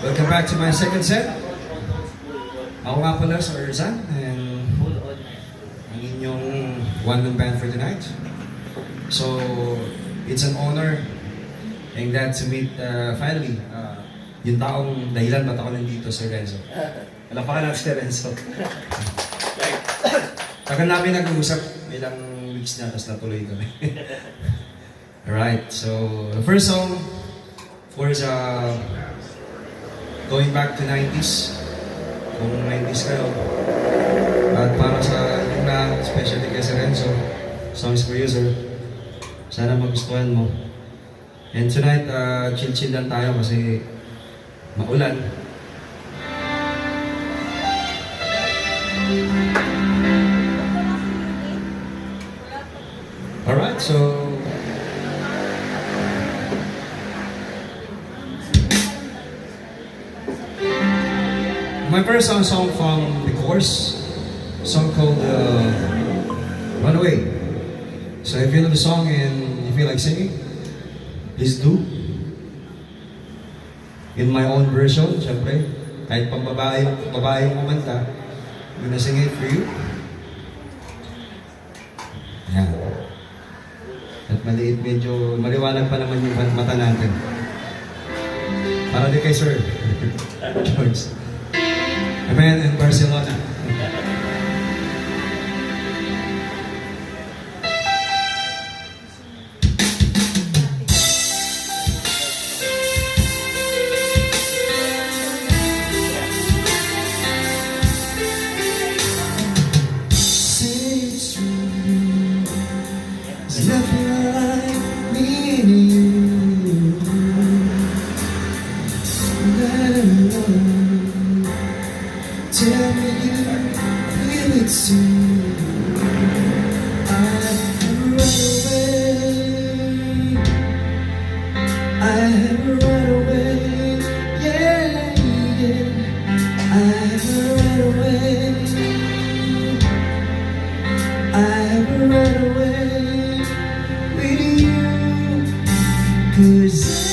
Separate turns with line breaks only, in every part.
Welcome back to my second set. Ako nga pala sa Erzan, and ang inyong one-man band for tonight. So, it's an honor and glad to meet finally yung taong dahilan ba't ako nandito, Sir Renzo. Alapakan natin si Renzo. Tagal namin nag-uusap, ilang weeks na, tapos natuloy kami. Alright, so the first song, of course, going back to 90s, kung 90s kayo, at para sa inyo na, especially kay Sir Renzo, songs for you, sir. Sana magustuhan mo. And tonight, chill-chill lang tayo kasi maulan. Alright, so my first song from The Course, a song called Runaway. So if you know the song and you feel like singing, please do. In my own version, syempre, kahit pang babae yung kumanta, I'm gonna sing it for you. Ayan. At maliit, medyo maliwanag pa naman yung mata natin. Para di kay Sir George. Amen in Barcelona.
Tell me you feel it soon. I have run away, yeah, yeah. I have run away, I have run away with you, 'cause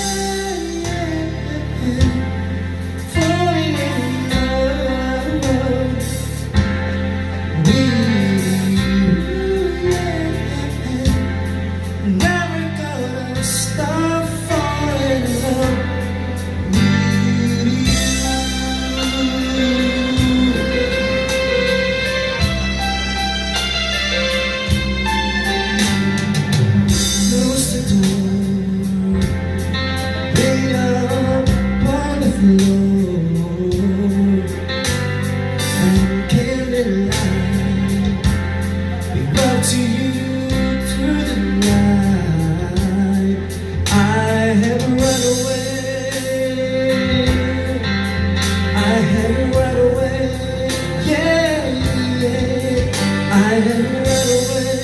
to you through the night. I have run away, I have run away, yeah, yeah. I have run away,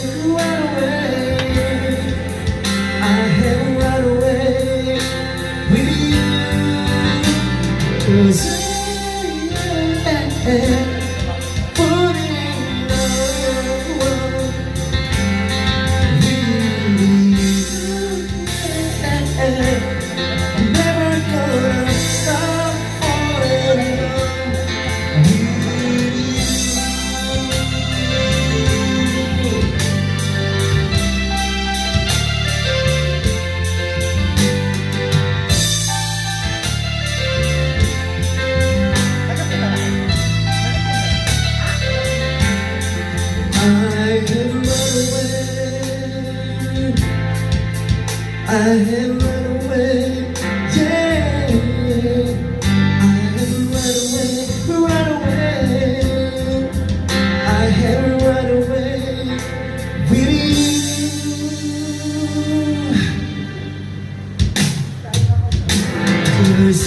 I have run away with you, 'cause I have run away, yeah. I have run away. I have run away with you. 'Cause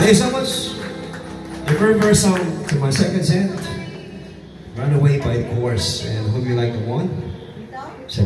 Thank you so much. The very first song to my second set, Run Away by The Course. And who do you like the one?